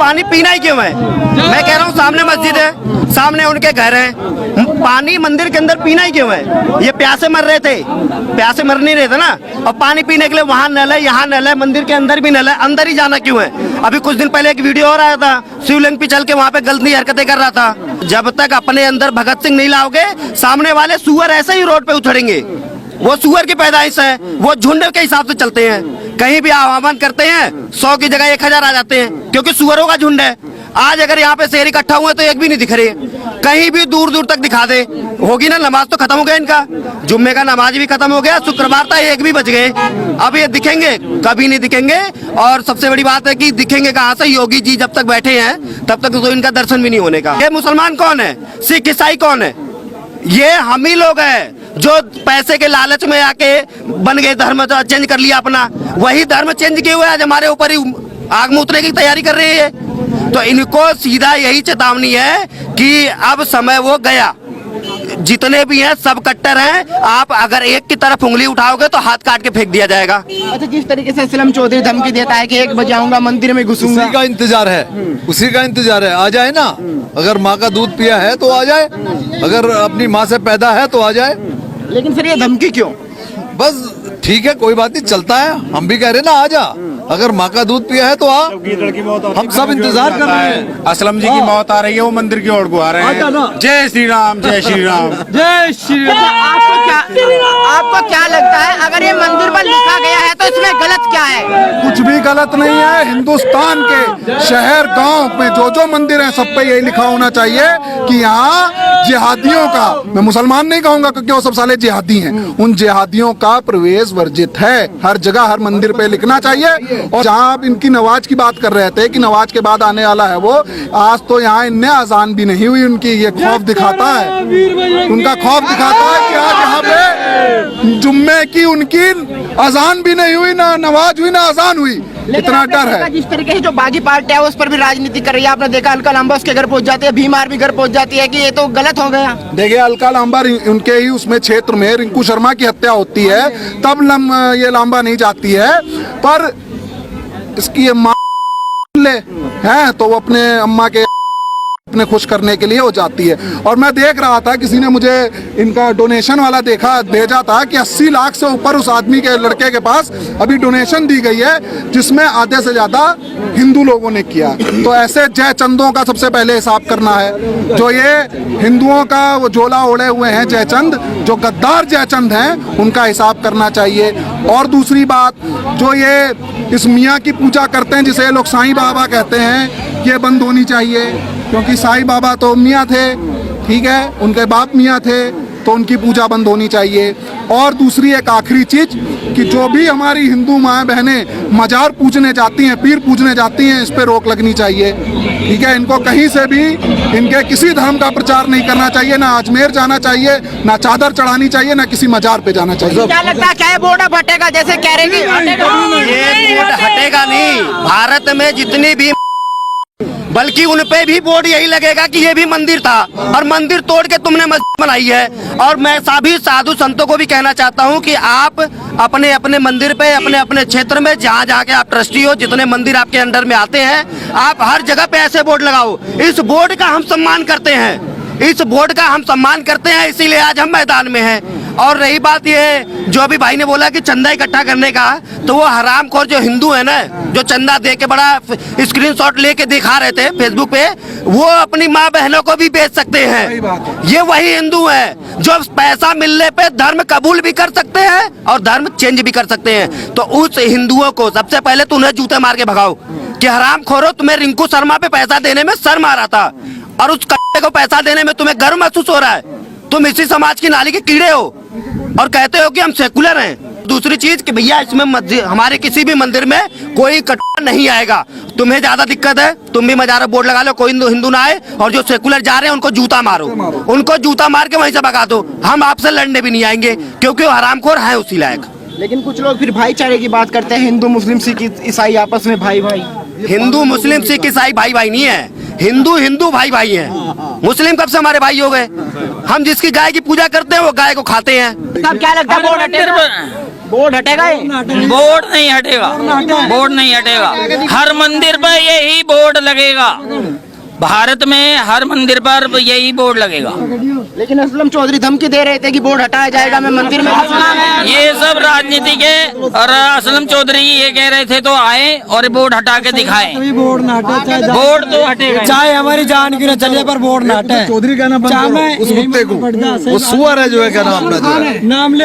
पानी पीना ही क्यों है? मैं कह रहा हूँ सामने मस्जिद है, सामने उनके घर हैं, पानी मंदिर के अंदर पीना ही क्यों है? ये प्यासे मर रहे थे, प्यासे मर नहीं रहे थे ना। और पानी पीने के लिए वहाँ नल है, यहाँ नल है, मंदिर के अंदर भी नल है, अंदर ही जाना क्यों है? अभी कुछ दिन पहले एक वीडियो और आया था, शिवलिंग पे चल के वहाँ पे गलती हरकतें कर रहा था। जब तक अपने अंदर भगत सिंह नहीं लाओगे, सामने वाले सुअर ऐसे ही रोड पे उछड़ेंगे। वो सुअर की पैदाइश है, वो झुंड के हिसाब से चलते हैं। कहीं भी आह्वान करते हैं 100 की जगह 1000 आ जाते हैं, क्योंकि सुअरों का झुंड है। आज अगर यहाँ पे शेर इकट्ठा हुए तो एक भी नहीं दिख रहे, कहीं भी दूर दूर तक दिखा दे। होगी ना, नमाज तो खत्म हो गया इनका, जुम्मे का नमाज भी खत्म हो गया, शुक्रवार था 1 भी बज गए। अब ये दिखेंगे? कभी नहीं दिखेंगे। और सबसे बड़ी बात है कि दिखेंगे कहाँ से? योगी जी जब तक बैठे हैं तब तक तो इनका दर्शन भी नहीं होने का। ये मुसलमान कौन है? सिख ईसाई कौन है? ये हम ही लोग हैं जो पैसे के लालच में आके बन गए, धर्म चेंज कर लिया अपना। वही धर्म चेंज किए हुए आज हमारे ऊपर ही आग मूतने की तैयारी कर रही है। तो इनको सीधा यही चेतावनी है कि अब समय वो गया। जितने भी हैं सब कट्टर हैं। आप अगर एक की तरफ उंगली उठाओगे तो हाथ काट के फेंक दिया जाएगा। अच्छा, जिस तरीके से असलम चौधरी धमकी देता है कि 1 बजे आऊंगा, मंदिर में घुसूंगा, उसी का इंतजार है, उसी का इंतजार है। आ जाए ना, अगर माँ का दूध पिया है तो आ जाए, अगर अपनी माँ से पैदा है तो आ जाए। लेकिन फिर ये धमकी क्यों? बस ठीक है, कोई बात नहीं, चलता है। हम भी कह रहे ना, आ जा, अगर माँ का दूध पिया है तो आ। हम सब इंतजार कर रहे हैं। असलम जी की मौत आ रही है, वो मंदिर की ओर को आ रहे हैं। जय श्री राम, जय श्री राम, जय श्री राम। आपको क्या लगता है, अगर ये मंदिर पर लिखा गया है तो इसमें गलत क्या है? कुछ भी गलत नहीं है। हिंदुस्तान के शहर गांव में जो जो मंदिर हैं सब पे यही लिखा होना चाहिए कि यहाँ जिहादियों का, मैं मुसलमान नहीं कहूंगा क्योंकि वो सब साले जिहादी हैं, उन जिहादियों का प्रवेश वर्जित है। हर जगह हर मंदिर पे लिखना चाहिए। और जहाँ आप इनकी नमाज की बात कर रहे थे कि नमाज के बाद आने वाला है वो, आज तो यहाँ इनने अजान भी नहीं हुई उनकी। ये खौफ दिखाता है, उनका खौफ दिखाता है कि आज यहाँ पे जुम्मे की उनकी अजान भी नहीं हुई, ना नमाज हुई, ना अजान हुई। इतना डर है। जिस तरीके से जो बागी पार्टी है उस पर भी राजनीति कर रही है, आपने देखा अलका लांबा उसके घर पहुंच जाती है, भीमार भी घर पहुंच जाती है, कि ये तो गलत हो गया। देखिए, अलका लांबा उनके ही उसमें क्षेत्र में रिंकू शर्मा की हत्या होती है, तब ये लांबा नहीं जाती है। पर इसकी ये माँ ले है तो वो अपने अम्मा के अपने खुश करने के लिए हो जाती है। और मैं देख रहा था, किसी ने मुझे इनका डोनेशन वाला भेजा था कि 80 लाख से ऊपर उस आदमी के लड़के के पास अभी डोनेशन दी गई है, जिसमें आधे से ज्यादा हिंदू लोगों ने किया। तो ऐसे जयचंदों का सबसे पहले हिसाब करना है। जो ये हिंदुओं का वो झोला ओढ़े हुए हैं जयचंद, जो गद्दार जयचंद हैं, उनका हिसाब करना चाहिए। और दूसरी बात, जो ये इस मियाँ की पूजा करते हैं जिसे ये लोग साईं बाबा कहते हैं, ये बंद होनी चाहिए। क्योंकि साईं बाबा तो मियाँ थे, ठीक है, उनके बाप मियाँ थे, तो उनकी पूजा बंद होनी चाहिए। और दूसरी एक आखिरी चीज कि जो भी हमारी हिंदू माँ बहनें मजार पूजने जाती हैं, पीर पूजने जाती हैं, इस पे रोक लगनी चाहिए। ठीक है, इनको कहीं से भी इनके किसी धर्म का प्रचार नहीं करना चाहिए, ना अजमेर जाना चाहिए, ना चादर चढ़ानी चाहिए, ना किसी मजार पे जाना चाहिए। क्या लगता है, क्या ये बोर्ड हटेगा? जैसे कह रहे कि ये बोर्ड हटेगा नहीं। भारत में जितनी भी, बल्कि उन पे भी बोर्ड यही लगेगा कि ये भी मंदिर था और मंदिर तोड़ के तुमने मस्जिद बनाई है। और मैं सभी साधु संतों को भी कहना चाहता हूँ कि आप अपने अपने मंदिर पे, अपने अपने क्षेत्र में जहाँ जहाँ के आप ट्रस्टी हो, जितने मंदिर आपके अंडर में आते हैं, आप हर जगह पे ऐसे बोर्ड लगाओ। इस बोर्ड का हम सम्मान करते हैं, इस बोर्ड का हम सम्मान करते हैं, इसीलिए आज हम मैदान में हैं। और रही बात ये, जो अभी भाई ने बोला कि चंदा इकट्ठा करने का, तो वो हरामखोर जो हिंदू है ना, जो चंदा दे के बड़ा स्क्रीनशॉट लेके दिखा रहे थे फेसबुक पे, वो अपनी माँ बहनों को भी बेच सकते हैं। ये वही हिंदू है जो पैसा मिलने पे धर्म कबूल भी कर सकते हैं और धर्म चेंज भी कर सकते हैं। तो उस हिंदुओं को सबसे पहले तो उन्हें जूते मार के भगाओ कि हरामखोरो, तुम्हें रिंकू शर्मा पे पैसा देने में शर्म आ रहा था और उस कट्टे को पैसा देने में तुम्हें गर्व महसूस हो रहा है। तुम इसी समाज की नाली के कीड़े हो और कहते हो कि हम सेकुलर हैं। दूसरी चीज कि भैया, इसमें हमारे किसी भी मंदिर में कोई कट्टा नहीं आएगा। तुम्हें ज्यादा दिक्कत है, तुम भी मजारा बोर्ड लगा लो, कोई हिंदू ना आए, और जो सेकुलर जा रहे हैं उनको जूता मारो, उनको जूता मार के वहीं से भगा दो। हम आपसे लड़ने भी नहीं आएंगे क्योंकि वो हरामखोर है उसी लायक। लेकिन कुछ लोग फिर भाईचारे की बात करते हैं, हिंदू मुस्लिम सिख ईसाई आपस में भाई भाई। हिंदू मुस्लिम सिख ईसाई भाई भाई नहीं है, हिंदू हिंदू भाई भाई हैं। मुस्लिम कब से हमारे भाई हो गए? हम जिसकी गाय की पूजा करते हैं वो गाय को खाते हैं। क्या लगता है, बोर्ड हटेगा? बोर्ड हटेगा ये? बोर्ड नहीं हटेगा, बोर्ड नहीं हटेगा। हर मंदिर पर यही बोर्ड लगेगा, भारत में हर मंदिर पर यही बोर्ड लगेगा। लेकिन असलम चौधरी धमकी दे रहे थे कि बोर्ड हटाया जाएगा, मैं मंदिर में ये सब राजनीति के, और असलम चौधरी ये कह रहे थे तो आए और बोर्ड हटा के दिखाएं। बोर्ड ना हटे, बोर्ड तो हटेगा, चाहे हमारी जान की न चले पर बोर्ड ना हटे। चौधरी कहना बंद करो उस कुत्ते को, वो सुअर है जो है, क्या नाम अपना जो है, नाम ले।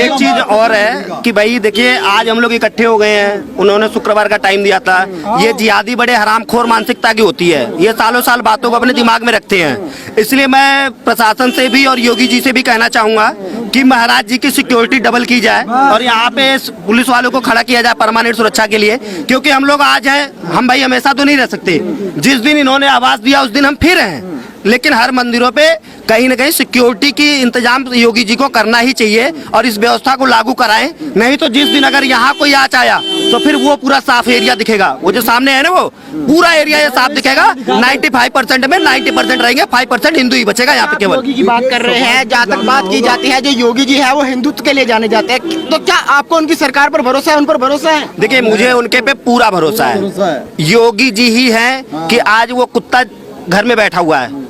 एक चीज और है कि भाई देखिए, आज हम लोग इकट्ठे हो गए हैं, उन्होंने शुक्रवार का टाइम दिया था। ये जिहादी बड़े हरामखोर मानसिकता की होती है, ये सालों साल बातों को अपने दिमाग में रखते हैं। इसलिए मैं प्रशासन से भी और योगी जी से भी कहना चाहूंगा कि महाराज जी की सिक्योरिटी डबल की जाए और यहाँ पे पुलिस वालों को खड़ा किया जाए परमानेंट सुरक्षा के लिए, क्योंकि हम लोग आज हैं, हम भाई हमेशा तो नहीं रह सकते। जिस दिन इन्होंने आवाज दिया उस दिन हम फिर हैं, लेकिन हर मंदिरों पे कहीं ना कहीं सिक्योरिटी की इंतजाम योगी जी को करना ही चाहिए और इस व्यवस्था को लागू कराएं। नहीं तो जिस दिन अगर यहाँ कोई आँच आया तो फिर वो पूरा साफ एरिया दिखेगा, वो जो सामने है ना, वो पूरा एरिया ये साफ दिखेगा। 95% में 90% रहेंगे, 5% हिंदू ही बचेगा यहाँ पे केवल। योगी की बात कर रहे हैं, जहाँ तक बात की जाती है, जो योगी जी है वो हिंदुत्व के लिए जाने जाते हैं, तो क्या आपको उनकी सरकार पर भरोसा है, उन पर भरोसा है? देखिए, मुझे उनके पे पूरा भरोसा है। योगी जी ही है कि आज वो कुत्ता घर में बैठा हुआ है,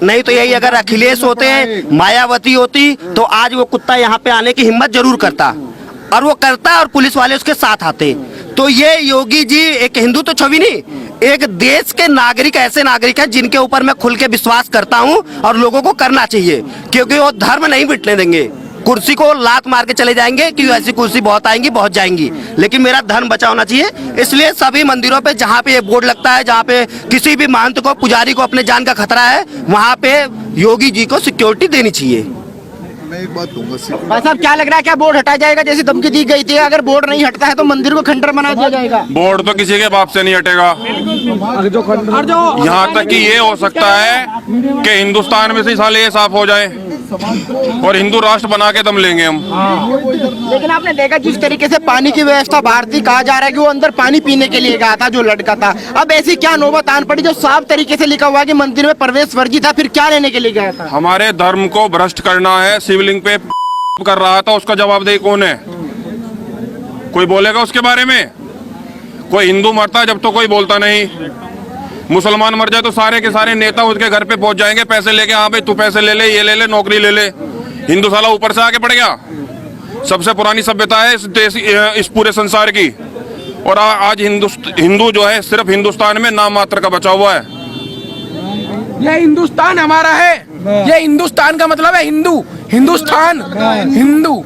नहीं तो यही अगर अखिलेश होते, मायावती होती, तो आज वो कुत्ता यहाँ पे आने की हिम्मत जरूर करता, और वो करता और पुलिस वाले उसके साथ आते। तो ये योगी जी एक हिंदू तो छवि नहीं, एक देश के नागरिक, ऐसे नागरिक हैं जिनके ऊपर मैं खुल के विश्वास करता हूँ और लोगों को करना चाहिए, क्योंकि वो धर्म नहीं मिटने देंगे। कुर्सी को लात मार के चले जाएंगे कि ऐसी कुर्सी बहुत आएंगी, बहुत जाएंगी, लेकिन मेरा धर्म बचा होना चाहिए। इसलिए सभी मंदिरों पे जहाँ पे ये बोर्ड लगता है, जहाँ पे किसी भी महंत को, पुजारी को अपने जान का खतरा है, वहाँ पे योगी जी को सिक्योरिटी देनी चाहिए। मैं एक बात कहूँगा, भाई साहब, क्या लग रहा है, क्या बोर्ड हटाया जाएगा जैसी धमकी दी गई थी? अगर बोर्ड नहीं हटता है तो मंदिर को खंडर बना दिया जाएगा। बोर्ड तो किसी के बाप से नहीं हटेगा। यहाँ तक कि ये हो सकता है कि हिंदुस्तान में से साले ये साफ हो जाए और हिंदू राष्ट्र बना के दम लेंगे हम। लेकिन आपने देखा जिस तरीके से पानी की व्यवस्था बाहर थी, कहा जा रहा है कि वो अंदर पानी पीने के लिए गया था जो लड़का था। अब ऐसी क्या नौबत आन पड़ी जो साफ तरीके से लिखा हुआ कि मंदिर में प्रवेश वर्जित था, फिर क्या लेने के लिए गया था? हमारे धर्म को भ्रष्ट करना है, शिवलिंग पे कर रहा था, उसका जवाबदेही कौन है? कोई बोलेगा उसके बारे में? कोई हिंदू मरता है जब तो कोई बोलता नहीं, मुसलमान मर जाए तो सारे के सारे नेता उसके घर पे पहुंच जाएंगे पैसे लेके, हाँ भाई तू पैसे ले ले, ये ले ले, नौकरी ले ले। हिंदू साला ऊपर से आगे बढ़ गया। सबसे पुरानी सभ्यता है इस देश, इस पूरे संसार की, और आज हिंदू जो है सिर्फ हिंदुस्तान में नाम मात्र का बचा हुआ है। ये हिंदुस्तान हमारा है, ये हिंदुस्तान का मतलब है हिंदू, हिंदुस्तान, हिंदू,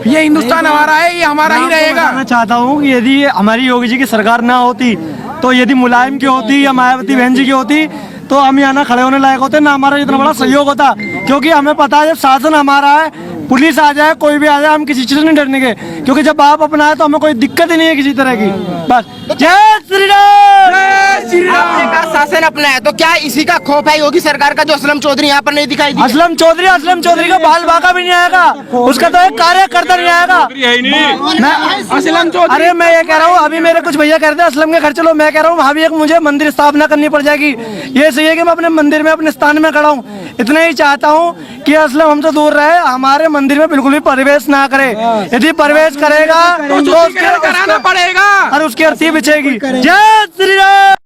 ये हिंदुस्तान हमारा है, ये हमारा ही रहेगा। मैं चाहता हूँ कि यदि हमारी योगी जी की सरकार ना होती, तो यदि मुलायम की होती या मायावती बहन जी की होती, तो हम यहाँ ना खड़े होने लायक होते, ना हमारा इतना बड़ा सहयोग होता। क्योंकि हमें पता है जब शासन हमारा है, पुलिस आ जाए, कोई भी आ जाए, हम किसी चीज से नहीं डरने के, क्योंकि जब बाप अपना है तो हमें कोई दिक्कत ही नहीं है किसी तरह की। बस जय श्री राम। आपने कहा शासन अपना है, तो क्या इसी का खौफ है योगी सरकार का जो असलम चौधरी यहाँ पर नहीं दिखाई दी? असलम चौधरी का बाल बाका भी नहीं आएगा, उसका तो एक कार्यकर्ता नहीं आएगा। असलम चौधरी, अरे मैं ये कह रहा हूँ, अभी मेरे कुछ भैया कहते हैं असलम के घर चलो, मैं कह रहा हूँ वहाँ भी एक मुझे मंदिर स्थापना करनी पड़ जाएगी। ये सही है कि मैं अपने मंदिर में, अपने स्थान में खड़ा हूँ। इतना ही चाहता हूँ कि असलम हमसे दूर रहे, हमारे मंदिर में बिल्कुल भी प्रवेश ना करे। यदि प्रवेश करेगा तो कराना पड़ेगा और उसकी अर्थी बिछेगी। जय श्री राम।